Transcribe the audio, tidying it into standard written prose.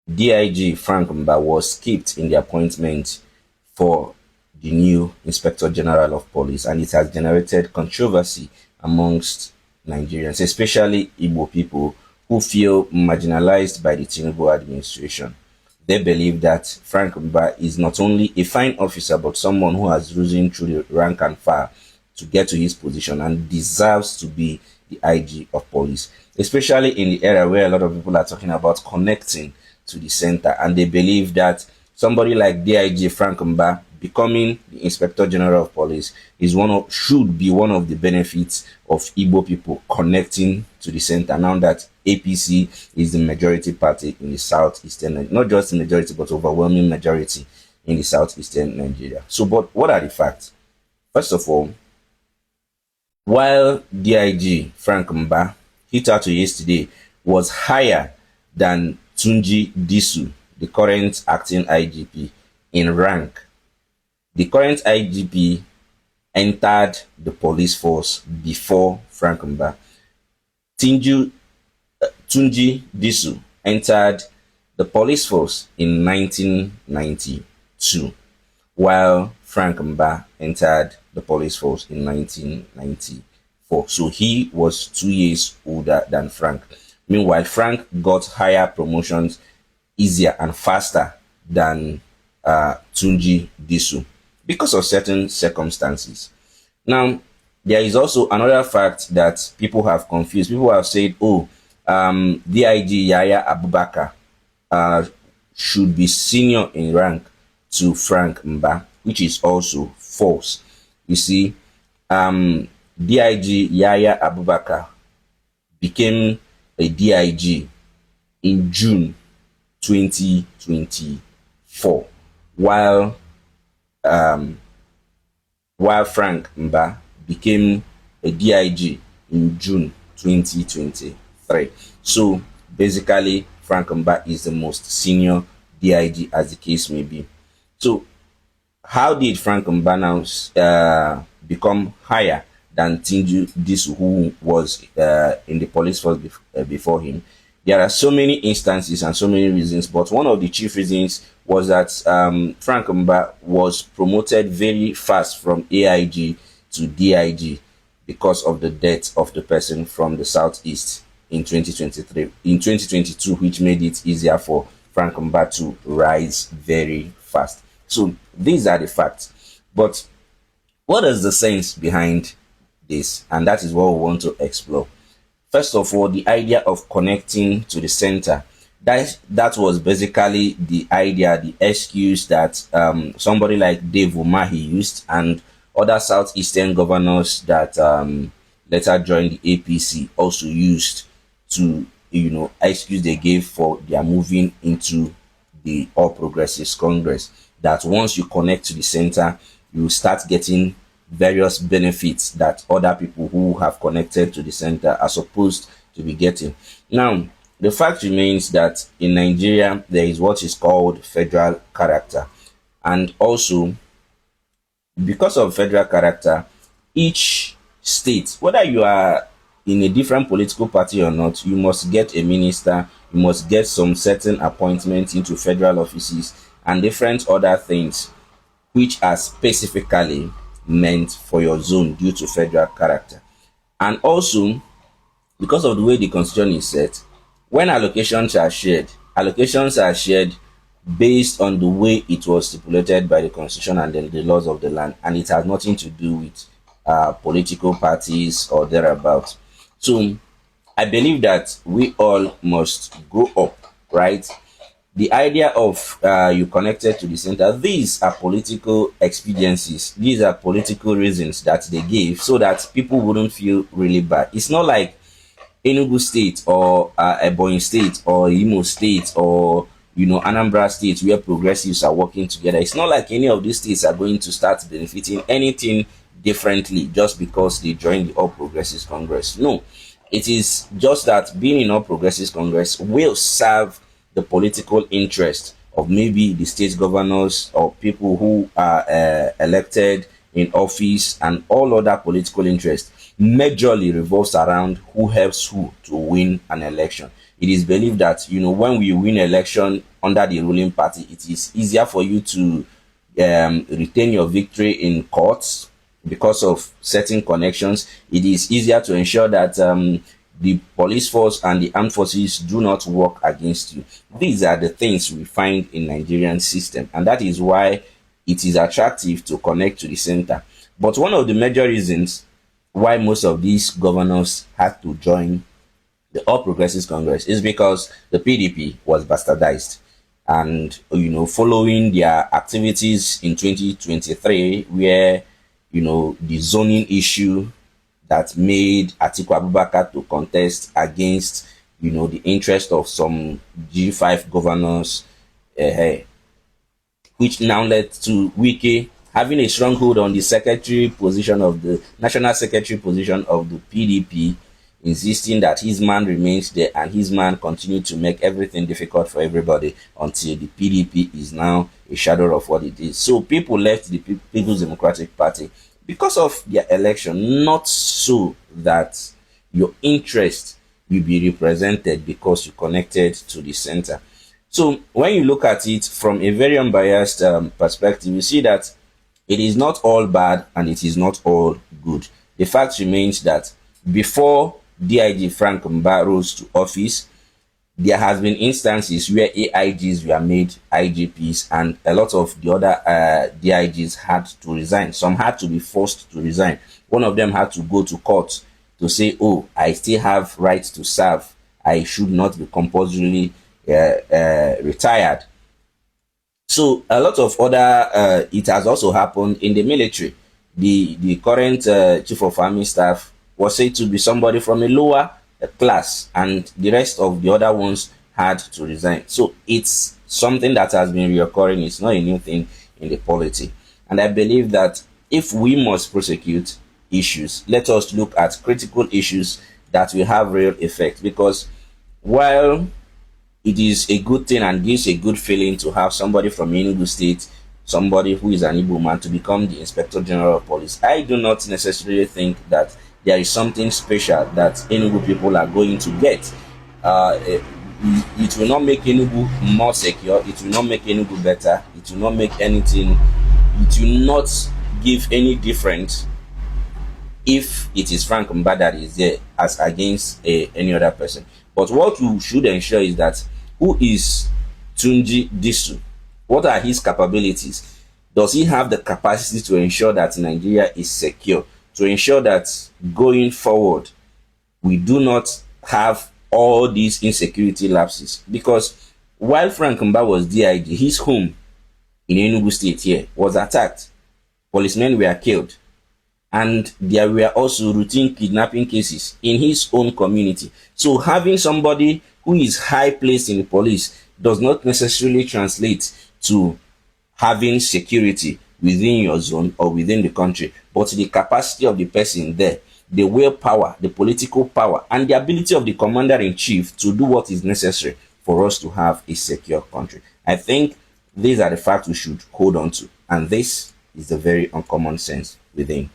DIG Frank Mba was skipped in the appointment for the new Inspector General of Police, and it has generated controversy amongst Nigerians, especially Igbo people who feel marginalized by the Tinubu administration. They believe that Frank Mba is not only a fine officer but someone who has risen through the rank and file to get to his position and deserves to be the IG of police, especially in the era where a lot of people are talking about connecting to the center, and they believe that somebody like DIG Frank Mba becoming the Inspector General of Police is should be one of the benefits of Igbo people connecting to the center now that APC is the majority party in the southeastern, not just the majority but overwhelming majority in the southeastern Nigeria. So, but what are the facts? First of all, while DIG Frank Mba hit out to yesterday was higher than Tunji Disu, the current acting IGP, in rank. The current IGP entered the police force before Frank Mba. Tunji Disu entered the police force in 1992, while Frank Mba entered the police force in 1994. So he was 2 years older than Frank. Meanwhile, Frank got higher promotions easier and faster than Tunji Disu because of certain circumstances. Now, there is also another fact that people have confused. People have said, oh, DIG Yaya Abubakar should be senior in rank to Frank Mba, which is also false. You see, DIG Yaya Abubakar became a DIG in June 2024, while Frank Mba became a DIG in June 2023. So basically, Frank Mba is the most senior DIG, as the case may be. So how did Frank Mba now become higher than Tunji Disu, who was in the police force before him? There are so many instances and so many reasons, but one of the chief reasons was that Frank Mba was promoted very fast from AIG to DIG because of the death of the person from the southeast in 2022, which made it easier for Frank Mba to rise very fast. So these are the facts. But what is the sense behind this? And that is what we want to explore. First of all, the idea of connecting to the center. That was basically the idea, the excuse that somebody like Dave Umahi used, and other southeastern governors that later joined the APC also used to, excuse they gave for their moving into the All Progressives Congress. That once you connect to the center, you start getting various benefits that other people who have connected to the center are supposed to be getting. Now, the fact remains that in Nigeria, there is what is called federal character. And also, because of federal character, each state, whether you are in a different political party or not, you must get a minister, you must get some certain appointments into federal offices and different other things which are specifically meant for your zone due to federal character. And also, because of the way the constitution is set, when allocations are shared based on the way it was stipulated by the constitution and then the laws of the land, and it has nothing to do with political parties or thereabouts. So I believe that we all must grow up, right? The idea of you connected to the center, these are political expediencies. These are political reasons that they gave so that people wouldn't feel really bad. It's not like Enugu State or Ebonyi State or Imo State or Anambra State where progressives are working together. It's not like any of these states are going to start benefiting anything differently just because they joined the All Progressives Congress. No, it is just that being in All Progressives Congress will serve the political interest of maybe the state governors or people who are elected in office, and all other political interests majorly revolves around who helps who to win an election. it is believed that, when we win election under the ruling party, it is easier for you to retain your victory in courts because of certain connections. It is easier to ensure that the police force and the armed forces do not work against you. These are the things we find in Nigerian system, and that is why it is attractive to connect to the center. But one of the major reasons why most of these governors had to join the All Progressives Congress is because the PDP was bastardized. And, following their activities in 2023, where, the zoning issue that made Atiku Abubakar to contest against, the interest of some G5 governors, which now led to Wike having a stronghold on the secretary position of the national secretary position of the PDP, insisting that his man remains there and his man continued to make everything difficult for everybody until the PDP is now a shadow of what it is. So people left the People's Democratic Party because of their election, not so that your interest will be represented because you connected to the center. So when you look at it from a very unbiased perspective, you see that it is not all bad and it is not all good. The fact remains that before DIG Frank Mba rose to office, there has been instances where AIGs were made IGPs and a lot of the other DIGs had to resign. Some had to be forced to resign. One of them had to go to court to say, oh, I still have rights to serve. I should not be compulsorily retired. So a lot of other, it has also happened in the military. The current chief of army staff was said to be somebody from a lower class, and the rest of the other ones had to resign. So it's something that has been reoccurring. It's not a new thing in the polity. And I believe that if we must prosecute issues, let us look at critical issues that will have real effect. Because while it is a good thing and gives a good feeling to have somebody from Enugu State, somebody who is an Igbo man, to become the Inspector General of Police, I do not necessarily think that there is something special that Enugu people are going to get. It will not make Enugu more secure. It will not make Enugu better. It will not make anything. It will not give any difference if it is Frank Mba that is there as against any other person. But what you should ensure is that who is Tunji Disu? What are his capabilities? Does he have the capacity to ensure that Nigeria is secure? To ensure that going forward, we do not have all these insecurity lapses? Because while Frank Mba was DIG, his home in Enugu State here was attacked. Policemen were killed. And there were also routine kidnapping cases in his own community. So having somebody who is high placed in the police does not necessarily translate to having security within your zone or within the country, but the capacity of the person there, the willpower, the political power, and the ability of the commander-in-chief to do what is necessary for us to have a secure country. I think these are the facts we should hold on to, and this is the very uncommon sense within.